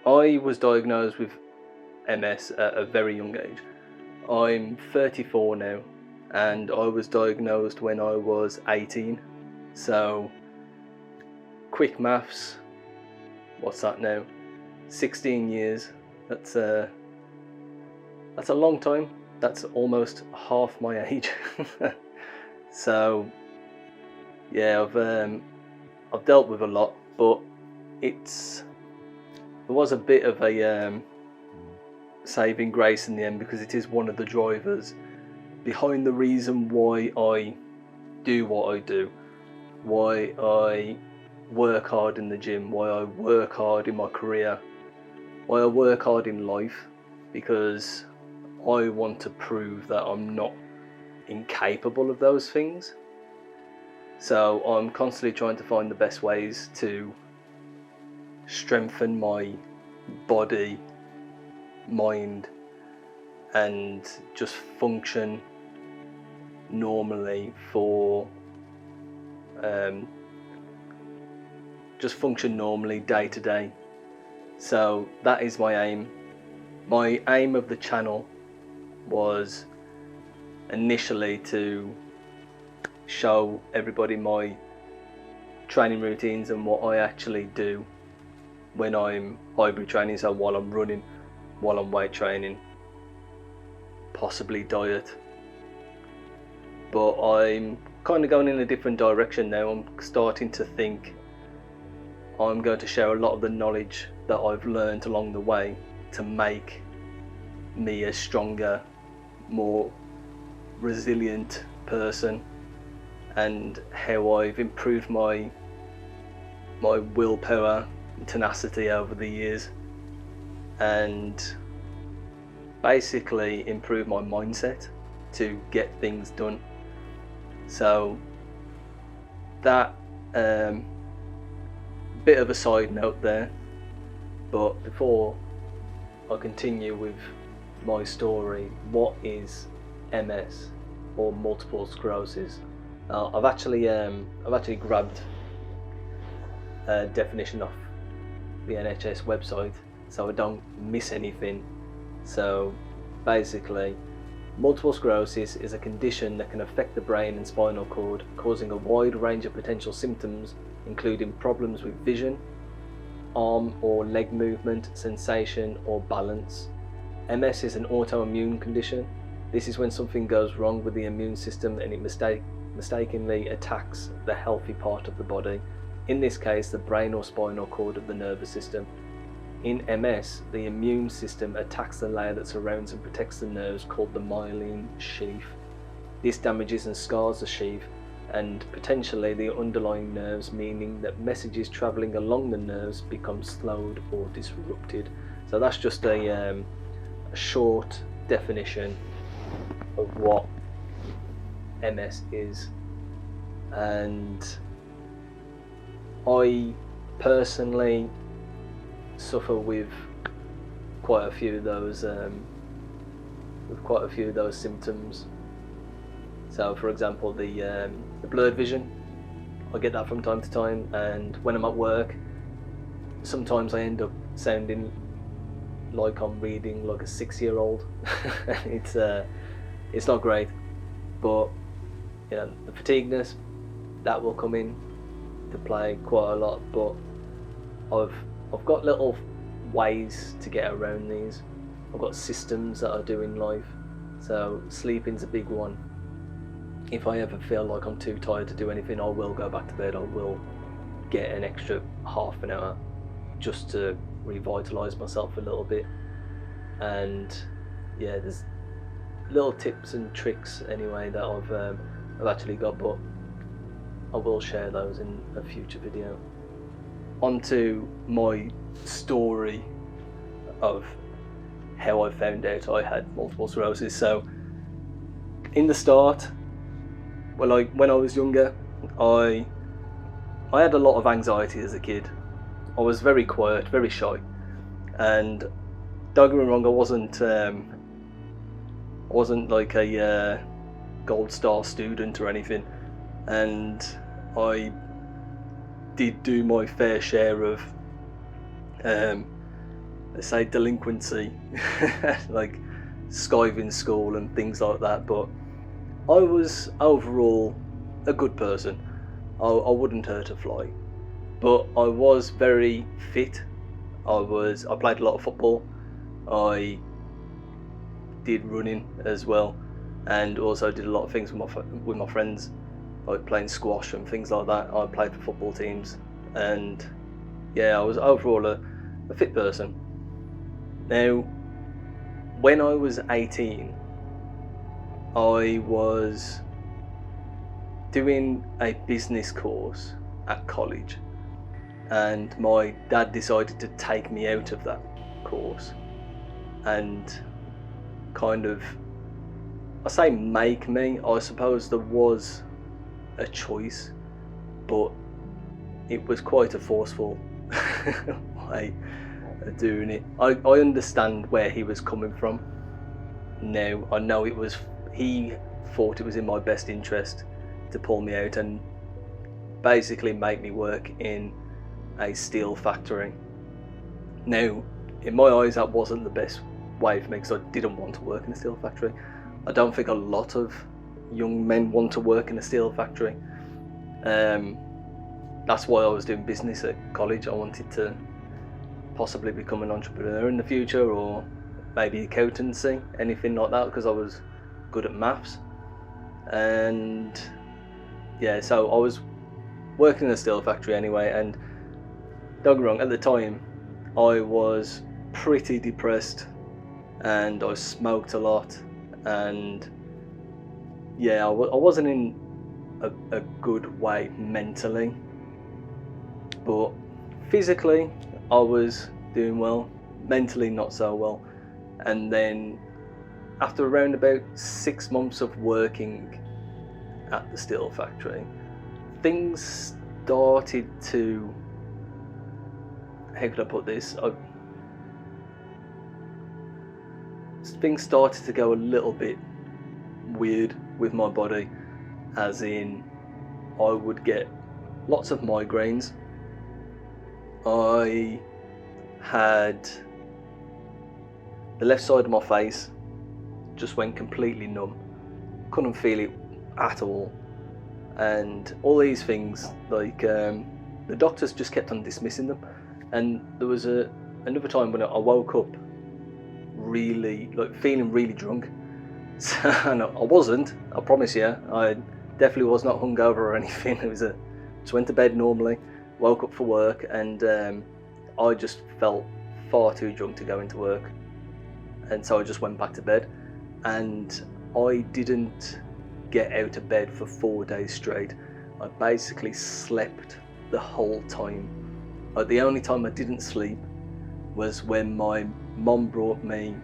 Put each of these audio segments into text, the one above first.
I was diagnosed with MS at a very young age. I'm 34 now, and I was diagnosed when I was 18. So, quick maths, what's that now? 16 years. That's a long time. That's almost half my age. So, yeah, I've dealt with a lot, but there was a bit of a saving grace in the end, because it is one of the drivers behind the reason why I do what I do, why I work hard in the gym, why I work hard in my career, why I work hard in life, because I want to prove that I'm not incapable of those things. So I'm constantly trying to find the best ways to strengthen my body, mind, and just function normally day to day. So that is my aim. My aim of the channel was initially to show everybody my training routines and what I actually do when I'm hybrid training, so while I'm running, while I'm weight training, possibly diet. But I'm kind of going in a different direction now. I'm starting to think I'm going to share a lot of the knowledge that I've learned along the way to make me a stronger, more resilient person, and how I've improved my willpower and tenacity over the years, and basically improve my mindset to get things done. So that bit of a side note there, but before I continue with my story, what is MS or multiple sclerosis? I've actually grabbed a definition off the NHS website so I don't miss anything. So basically, multiple sclerosis is a condition that can affect the brain and spinal cord, causing a wide range of potential symptoms, including problems with vision, arm or leg movement, sensation or balance. MS is an autoimmune condition. This is when something goes wrong with the immune system and it mistakenly attacks the healthy part of the body, in this case the brain or spinal cord of the nervous system. In MS, the immune system attacks the layer that surrounds and protects the nerves, called the myelin sheath. This damages and scars the sheath and potentially the underlying nerves, meaning that messages travelling along the nerves become slowed or disrupted. So that's just a short definition of what MS is. And I personally suffer with quite a few of those symptoms. So for example, the blurred vision, I get that from time to time, and when I'm at work sometimes I end up sounding like I'm reading like a 6-year-old. It's not great, but you know, the fatigueness, that will come in to play quite a lot. But I've got little ways to get around these. I've got systems that I do in life. So sleeping's a big one. If I ever feel like I'm too tired to do anything, I will go back to bed. I will get an extra half an hour just to revitalise myself a little bit. And yeah, there's little tips and tricks anyway that I've actually got, but I will share those in a future video. Onto my story of how I found out I had multiple sclerosis. So in the start, when I was younger, I had a lot of anxiety as a kid. I was very quiet, very shy, and don't get me wrong, I wasn't like a gold star student or anything, and I did do my fair share of they say delinquency, like skiving school and things like that, but I was overall a good person. I wouldn't hurt a fly, but I was very fit. I played a lot of football. I did running as well, and also did a lot of things with my friends, like playing squash and things like that. I played for football teams, and yeah, I was overall a fit person. Now, when I was 18, I was doing a business course at college, and my dad decided to take me out of that course and kind of, I say make me, I suppose there was a choice, but it was quite a forceful way of doing it. I understand where he was coming from now. I know he thought it was in my best interest to pull me out and basically make me work in a steel factory. Now, in my eyes, that wasn't the best way for me, because I didn't want to work in a steel factory. I don't think a lot of young men want to work in a steel factory. That's why I was doing business at college. I wanted to possibly become an entrepreneur in the future, or maybe accountancy, anything like that, because I was good at maths. And yeah, so I was working in a steel factory anyway, and don't get me wrong, at the time I was pretty depressed and I smoked a lot, and yeah, I wasn't in a good way mentally, but physically I was doing well, mentally not so well. And then after around about 6 months of working at the steel factory, things started to, how could I put this? Things started to go a little bit weird with my body, as in I would get lots of migraines. I had the left side of my face just went completely numb, couldn't feel it at all, and all these things, like the doctors just kept on dismissing them. And there was another time when I woke up really, like, feeling really drunk. So, and I wasn't, I promise you, I definitely was not hungover or anything. It was just went to bed normally, woke up for work, and I just felt far too drunk to go into work, and so I just went back to bed, and I didn't get out of bed for 4 days straight. I basically slept the whole time. Like, the only time I didn't sleep was when my mom brought me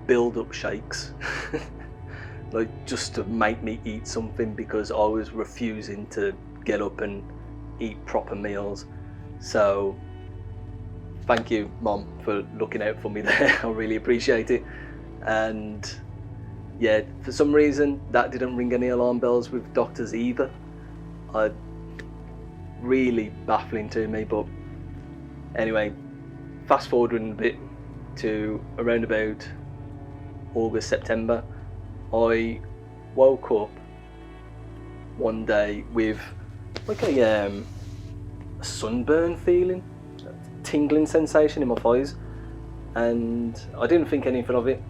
build-up shakes, like just to make me eat something, because I was refusing to get up and eat proper meals. So thank you, Mom, for looking out for me there. I really appreciate it. And yeah, for some reason that didn't ring any alarm bells with doctors either. Really baffling to me. But anyway, fast forwarding a bit to around about August, September, I woke up one day with like a sunburn feeling, a tingling sensation in my thighs, and I didn't think anything of it.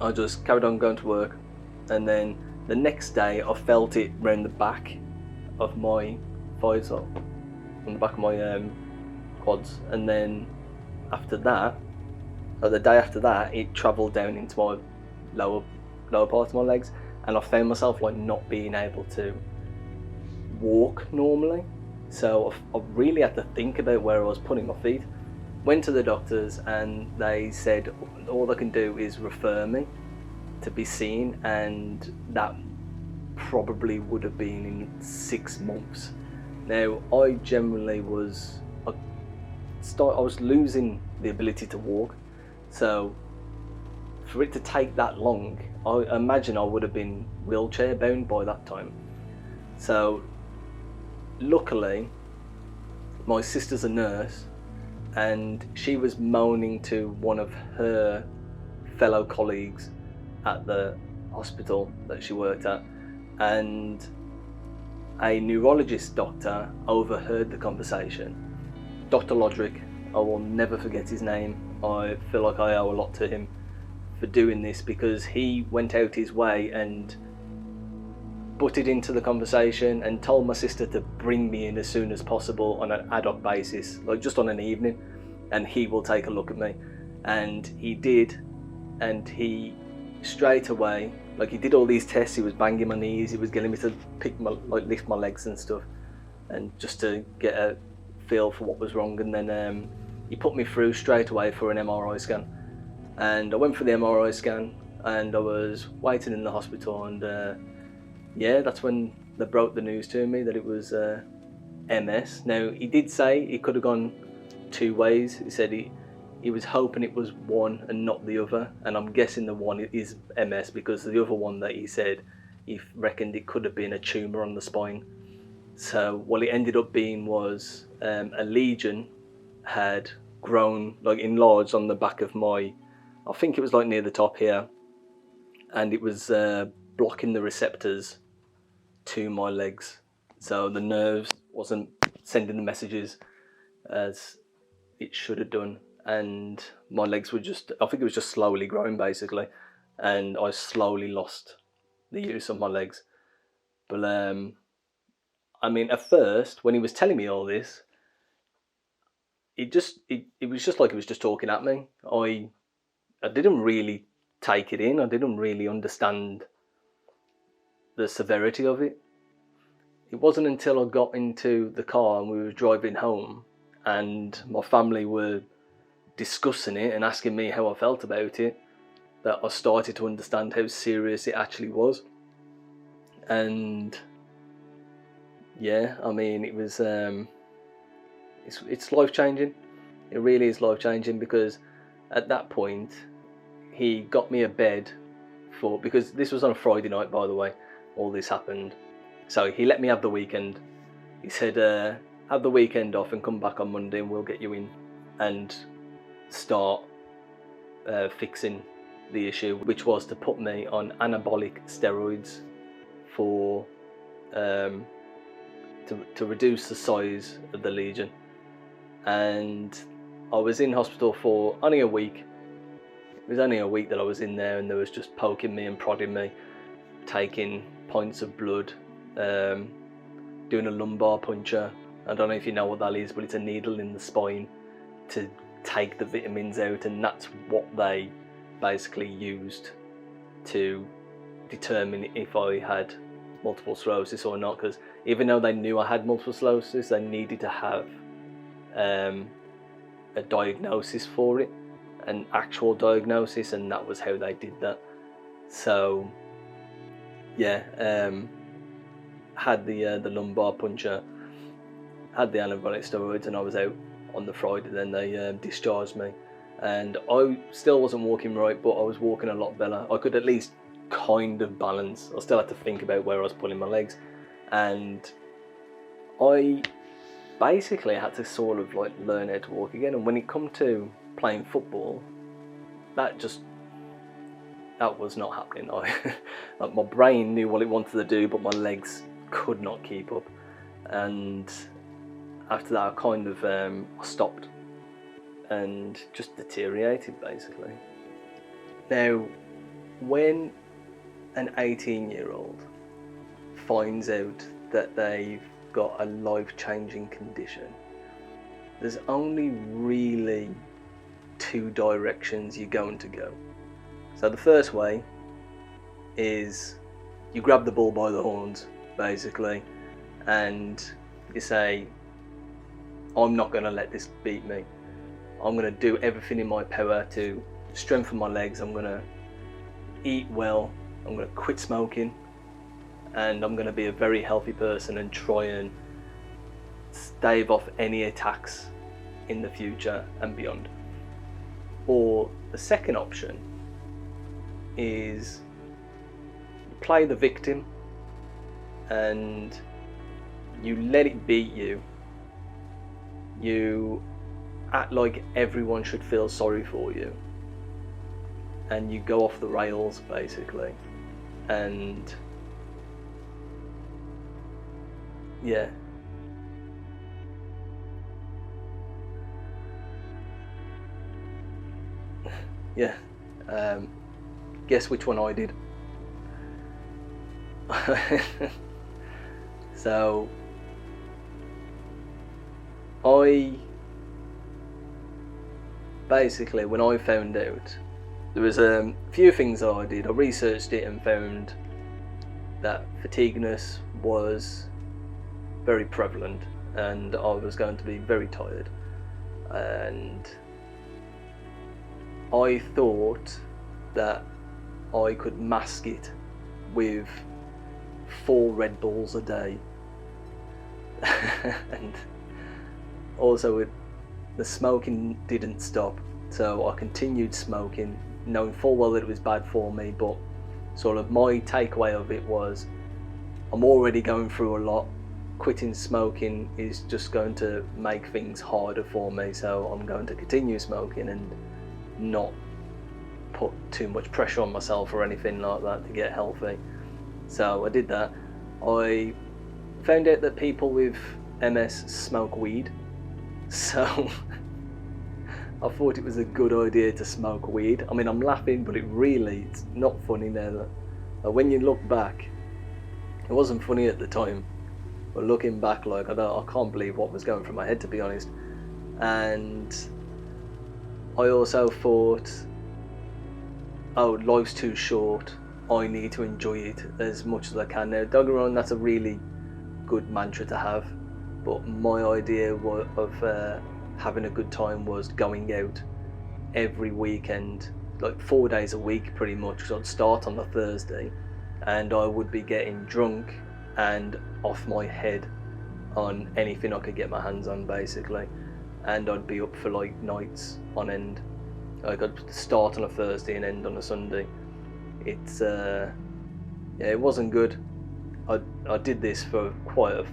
I just carried on going to work, and then the next day I felt it round the back of my thighs, on the back of my quads, and then after that, the day after that, it travelled down into my lower part of my legs, and I found myself like not being able to walk normally. So I really had to think about where I was putting my feet. Went to the doctors, and they said all they can do is refer me to be seen, and that probably would have been in 6 months. Now, I generally was losing the ability to walk, so for it to take that long, I imagine I would have been wheelchair bound by that time. So luckily my sister's a nurse, and she was moaning to one of her fellow colleagues at the hospital that she worked at, and a neurologist doctor overheard the conversation. Dr. Lodrick, I will never forget his name. I feel like I owe a lot to him for doing this, because he went out his way and butted into the conversation and told my sister to bring me in as soon as possible on an ad hoc basis, like just on an evening, and he will take a look at me. And he did, and he straight away, like, he did all these tests, he was banging my knees, he was getting me to lift my legs and stuff, and just to get a feel for what was wrong. And then he put me through straight away for an MRI scan, and I went for the MRI scan, and I was waiting in the hospital, and yeah, that's when they broke the news to me that it was MS. Now, he did say it could have gone two ways. He said he was hoping it was one and not the other, and I'm guessing the one is MS, because the other one that he said, he reckoned it could have been a tumour on the spine. So what it ended up being was a lesion had grown, like enlarged on the back of my, I think it was like near the top here, and it was blocking the receptors to my legs. So the nerves wasn't sending the messages as it should have done, and my legs were just, I think it was just slowly growing basically, and I slowly lost the use of my legs. But I mean, at first when he was telling me all this, it was just like he was just talking at me. I didn't really take it in. I didn't really understand the severity of it. It wasn't until I got into the car and we were driving home and my family were discussing it and asking me how I felt about it that I started to understand how serious it actually was. And yeah, I mean, it was it's life-changing. It really is life-changing, because at that point he got me a bed because this was on a Friday night, by the way, all this happened. So he let me have the weekend. He said, have the weekend off and come back on Monday and we'll get you in and start fixing the issue, which was to put me on anabolic steroids for to reduce the size of the lesion. And I was in hospital for only a week. It was only a week that I was in there, and they was just poking me and prodding me, taking pints of blood, doing a lumbar puncture. I don't know if you know what that is, but it's a needle in the spine to take the vitamins out, and that's what they basically used to determine if I had multiple sclerosis or not, because even though they knew I had multiple sclerosis, they needed to have a diagnosis for it, an actual diagnosis, and that was how they did that. So yeah, had the lumbar puncture, had the anabolic steroids, and I was out on the Friday. Then they discharged me, and I still wasn't walking right, but I was walking a lot better. I could at least kind of balance. I still had to think about where I was pulling my legs, and I basically had to sort of like learn how to walk again. And when it come to playing football, that was not happening. Like, my brain knew what it wanted to do, but my legs could not keep up. And after that, I kind of stopped and just deteriorated basically. Now, when an 18-year-old finds out that they've got a life-changing condition, there's only really two directions you're going to go. So the first way is you grab the bull by the horns basically, and you say, I'm not going to let this beat me. I'm going to do everything in my power to strengthen my legs. I'm going to eat well. I'm going to quit smoking, and I'm going to be a very healthy person and try and stave off any attacks in the future and beyond. Or the second option is you play the victim and you let it beat you. You act like everyone should feel sorry for you, and you go off the rails basically. And yeah, yeah. Guess which one I did. So I basically, when I found out, there was a few things that I did. I researched it and found that fatigueness was very prevalent, and I was going to be very tired. And I thought that I could mask it with 4 Red Bulls a day. And also the smoking didn't stop, so I continued smoking, knowing full well that it was bad for me. But sort of my takeaway of it was, I'm already going through a lot. Quitting smoking is just going to make things harder for me, so I'm going to continue smoking and not put too much pressure on myself or anything like that to get healthy. So I did that. I found out that people with MS smoke weed, so I thought it was a good idea to smoke weed. I mean, I'm laughing, but it's not funny now. When you look back, it wasn't funny at the time, but looking back, like, I can't believe what was going through my head, to be honest. And I also thought, oh, life's too short, I need to enjoy it as much as I can. Now, don't get me wrong, that's a really good mantra to have, but my idea of having a good time was going out every weekend, like 4 days a week pretty much, because I'd start on the Thursday and I would be getting drunk and off my head on anything I could get my hands on, basically. And I'd be up for like nights on end. Like, I'd start on a Thursday and end on a Sunday. It's yeah, it wasn't good. I did this for quite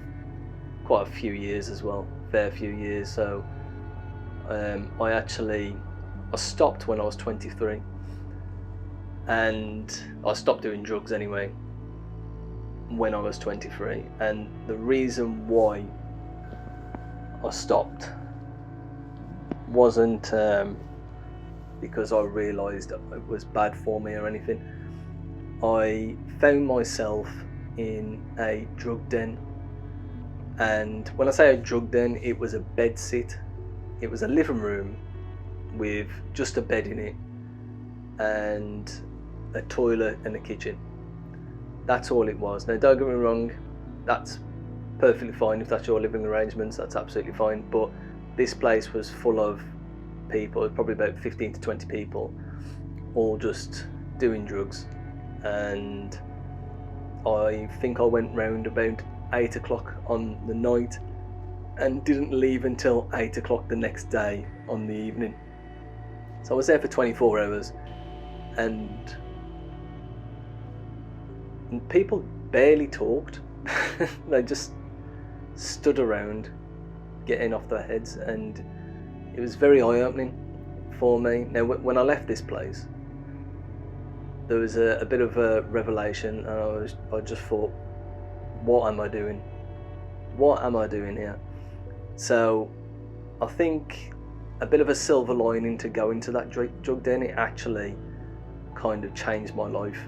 a few years as well, fair few years. So I stopped when I was 23, and I stopped doing drugs anyway when I was 23. And the reason why I stopped wasn't because I realised it was bad for me or anything. I found myself in a drug den, and when I say a drug den, it was a bed sit. It was a living room with just a bed in it and a toilet and a kitchen. That's all it was. Now, don't get me wrong, that's perfectly fine. If that's your living arrangements, that's absolutely fine. But this place was full of people, probably about 15 to 20 people, all just doing drugs. And I think I went round about 8 o'clock on the night and didn't leave until 8 o'clock the next day on the evening. So I was there for 24 hours, and people barely talked. They just stood around getting off their heads, and it was very eye-opening for me. Now, when I left this place, there was a bit of a revelation, and I just thought, what am I doing? What am I doing here? So I think a bit of a silver lining to go into that drug den, it actually kind of changed my life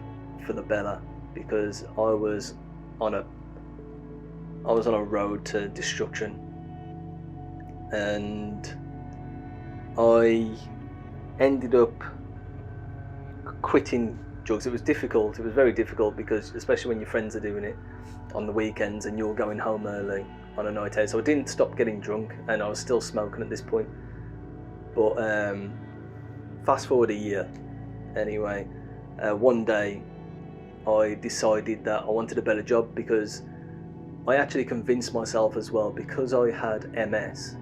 for the better, because I was on a road to destruction, and I ended up quitting drugs. It was difficult. It was very difficult, because especially when your friends are doing it on the weekends and you're going home early on a night out. So I didn't stop getting drunk, and I was still smoking at this point. But fast forward a year anyway, one day I decided that I wanted a better job, because I actually convinced myself as well, because I had MS,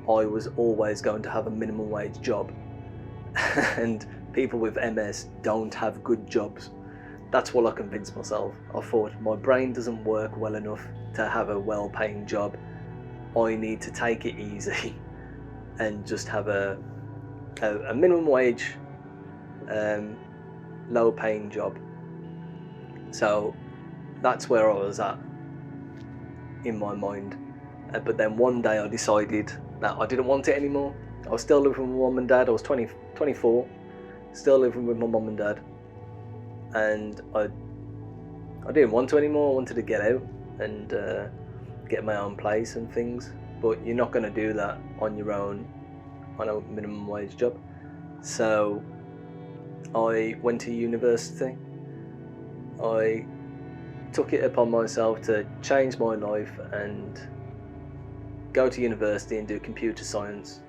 I was always going to have a minimum wage job. And people with MS don't have good jobs. That's what I convinced myself. I thought, my brain doesn't work well enough to have a well-paying job. I need to take it easy and just have a minimum wage, low paying job. So that's where I was at in my mind. But then one day I decided that I didn't want it anymore. I was still living with my mum and dad. I was 24, still living with my mum and dad, and I didn't want to anymore. I wanted to get out and get my own place and things. But you're not going to do that on your own on a minimum wage job. So I went to university. I took it upon myself to change my life and go to university and do computer science,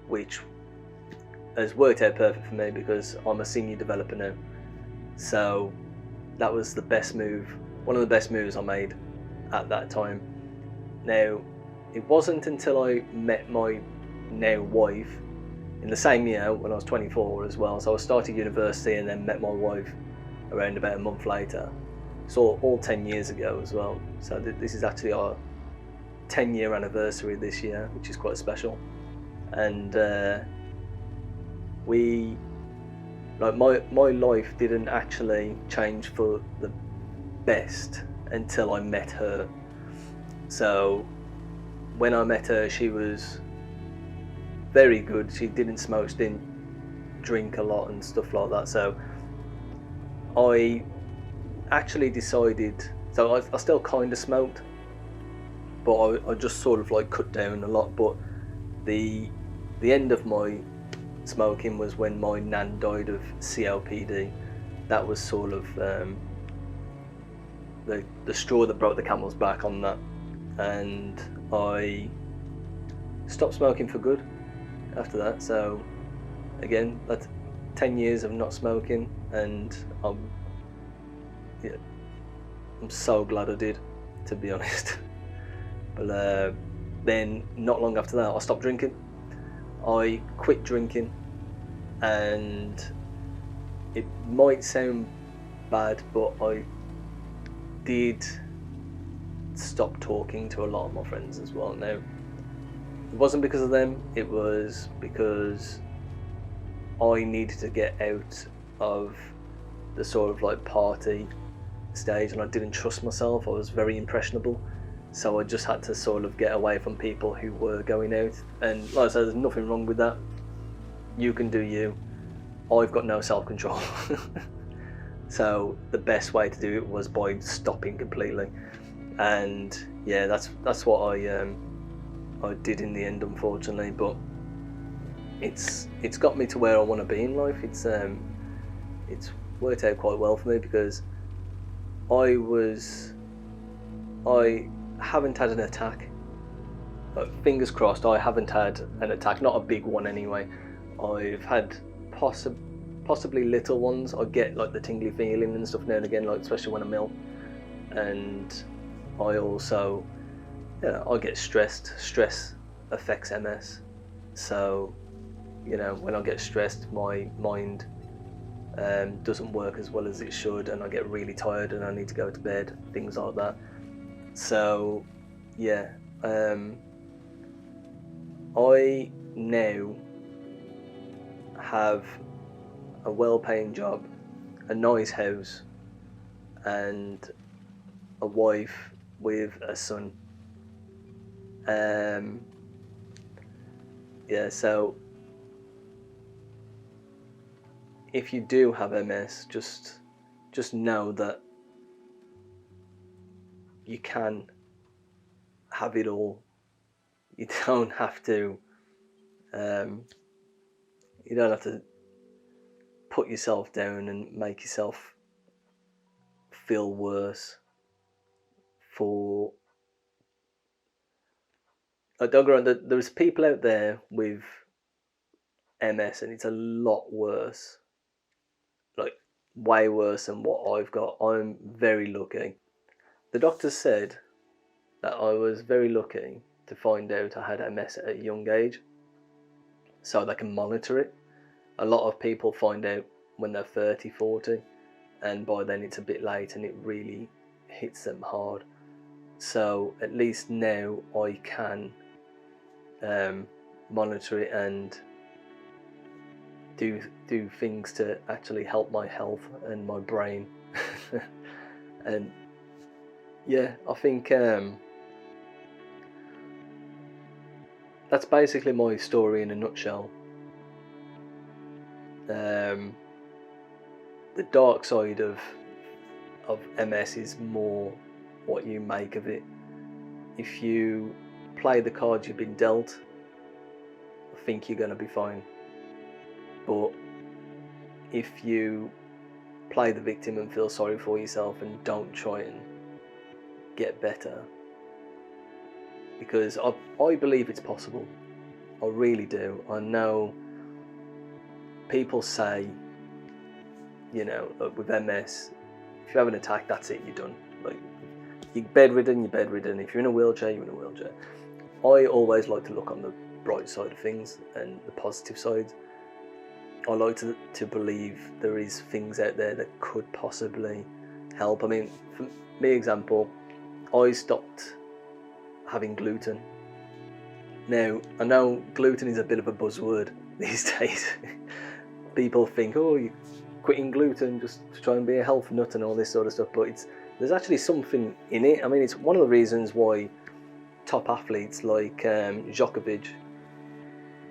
which has worked out perfect for me because I'm a senior developer now. So that was the best move, one of the best moves I made at that time. Now, it wasn't until I met my now wife in the same year when I was 24 as well. So I started university and then met my wife around about a month later. So all 10 years ago as well. So this is actually our 10-year anniversary this year, which is quite special. And my life didn't actually change for the best until I met her. So when I met her, she was very good. She didn't smoke, she didn't drink a lot and stuff like that. So I actually decided, so I still kind of smoked, but I just sort of like cut down a lot. But the end of my smoking was when my nan died of COPD. That was sort of the straw that broke the camel's back on that, and I stopped smoking for good after that. So again, that's 10 years of not smoking, and I'm so glad I did, to be honest. But then not long after that I stopped drinking. I quit drinking, and it might sound bad, but I did stop talking to a lot of my friends as well. Now, it wasn't because of them, it was because I needed to get out of the sort of like party stage, and I didn't trust myself. I was very impressionable, so I just had to sort of get away from people who were going out. And like I said, there's nothing wrong with that. You can do you. I've got no self-control. So the best way to do it was by stopping completely. And yeah, that's what I did in the end, unfortunately. But it's got me to where I want to be in life. It's worked out quite well for me, because I haven't had an attack. Fingers crossed, I haven't had an attack, not a big one anyway. I've had possibly little ones. I get like the tingly feeling and stuff now and again, like especially when I'm ill. And I also, I get stressed. Stress affects MS. So, when I get stressed, my mind doesn't work as well as it should, and I get really tired and I need to go to bed, things like that. So yeah, I now have a well-paying job, a nice house, and a wife with a son. Yeah, so if you do have MS, just know that you can have it all. You don't have to put yourself down and make yourself feel worse for. Don't get me wrong, there's people out there with MS and it's a lot worse, like way worse than what I've got. I'm very lucky. The doctor said that I was very lucky to find out I had MS at a young age, so they can monitor it. A lot of people find out when they're 30, 40, and by then it's a bit late and it really hits them hard. So at least now I can monitor it and do things to actually help my health and my brain. And yeah, I think that's basically my story in a nutshell. The dark side of MS is more what you make of it. If you play the cards you've been dealt, I think you're going to be fine. But if you play the victim and feel sorry for yourself and don't try and get better, because I believe it's possible. I really do. I know people say, you know, with MS, if you have an attack, that's it, you're done. Like, you're bedridden. If you're in a wheelchair, you're in a wheelchair. I always like to look on the bright side of things and the positive side. I like to believe there is things out there that could possibly help. I mean, for me, example, I stopped having gluten. Now, I know gluten is a bit of a buzzword these days. People think, oh, you're quitting gluten just to try and be a health nut and all this sort of stuff, but there's actually something in it. I mean, it's one of the reasons why top athletes like Djokovic,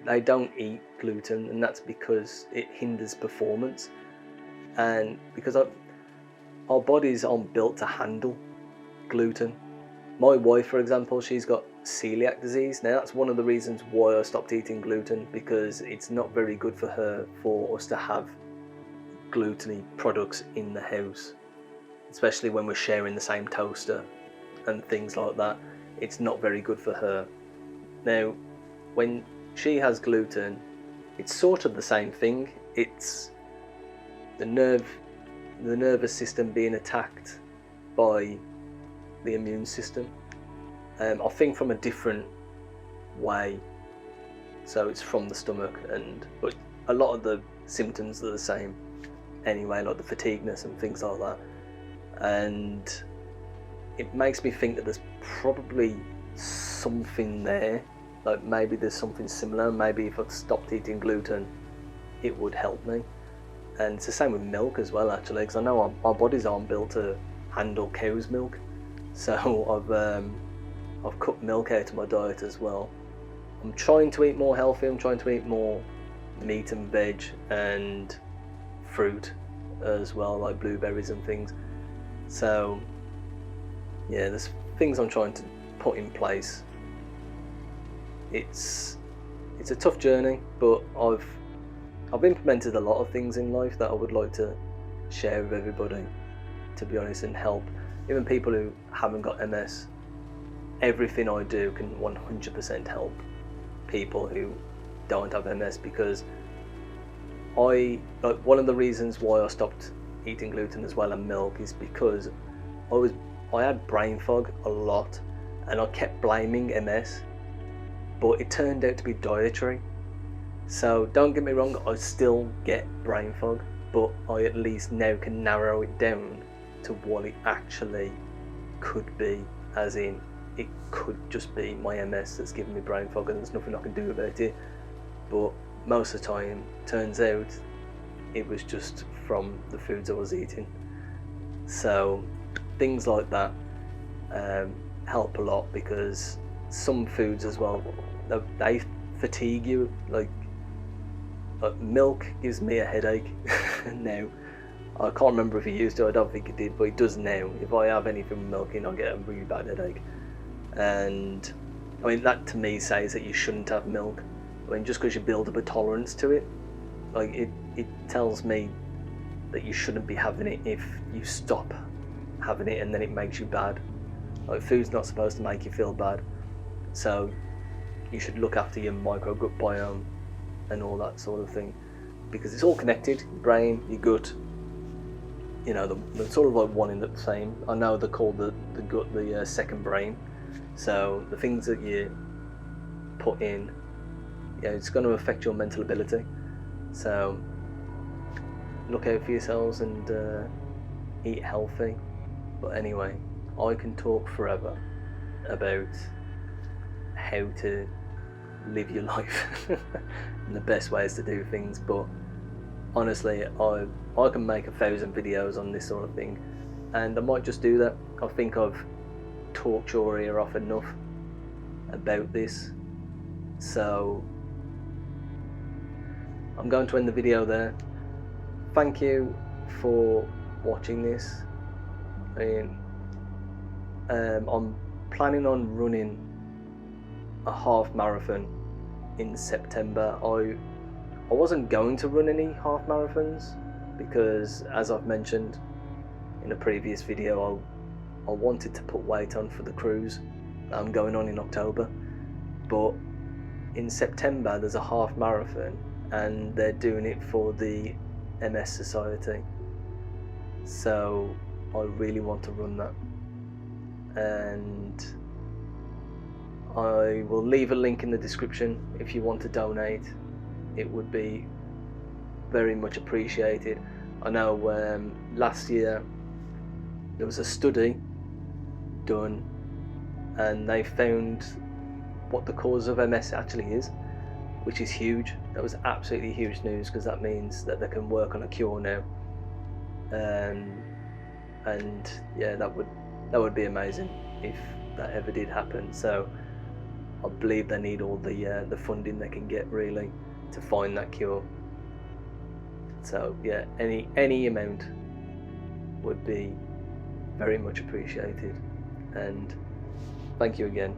they don't eat gluten, and that's because it hinders performance, and because our bodies aren't built to handle gluten. My wife, for example, she's got celiac disease. Now, that's one of the reasons why I stopped eating gluten, because it's not very good for her for us to have gluten-y products in the house, especially when we're sharing the same toaster and things like that. It's not very good for her. Now, when she has gluten, it's sort of the same thing. It's the nervous system being attacked by the immune system. I think from a different way. So it's from the stomach, but a lot of the symptoms are the same anyway, like the fatigueness and things like that. And it makes me think that there's probably something there. Like, maybe there's something similar. Maybe if I stopped eating gluten, it would help me. And it's the same with milk as well, actually, because I know our bodies aren't built to handle cow's milk. So I've cut milk out of my diet as well. I'm trying to eat more healthy. I'm trying to eat more meat and veg and fruit as well, like blueberries and things. So yeah, there's things I'm trying to put in place. It's a tough journey, but I've implemented a lot of things in life that I would like to share with everybody, to be honest, and help even people who haven't got MS. Everything I do can 100% help people who don't have MS, because one of the reasons why I stopped eating gluten as well and milk is because I had brain fog a lot, and I kept blaming MS, but it turned out to be dietary. So don't get me wrong, I still get brain fog, but I at least now can narrow it down to what it actually could be, as in it could just be my MS that's giving me brain fog and there's nothing I can do about it. But most of the time, turns out it was just from the foods I was eating. So things like that help a lot, because some foods as well, they fatigue you. Like milk gives me a headache now. I can't remember if it used to, I don't think it did, but it does now. If I have anything with milk in, I get a really bad headache. And I mean, that to me says that you shouldn't have milk. I mean, just because you build up a tolerance to it, like it tells me that you shouldn't be having it if you stop having it and then it makes you bad. Like, food's not supposed to make you feel bad, so you should look after your microgut biome and all that sort of thing, because it's all connected. Your brain, your gut, you know, they're sort of like one in the same. I know they're called the gut the second brain. So the things that you put in, yeah, it's going to affect your mental ability. So look out for yourselves and eat healthy. But anyway, I can talk forever about how to live your life and the best ways to do things. But honestly, I can make 1,000 videos on this sort of thing, and I might just do that. I think I've talked your ear off enough about this, so I'm going to end the video there. Thank you for watching this. I'm planning on running a half marathon in September. I wasn't going to run any half marathons because, as I've mentioned in a previous video, I wanted to put weight on for the cruise that I'm going on in October. But in September there's a half marathon, and they're doing it for the MS Society, so I really want to run that, and I will leave a link in the description if you want to donate. It would be very much appreciated. I know last year there was a study done and they found what the cause of MS actually is, which is huge. That was absolutely huge news, because that means that they can work on a cure now. And yeah, that would be amazing if that ever did happen. So I believe they need all the funding they can get, really, to find that cure. So yeah, any amount would be very much appreciated, and thank you again.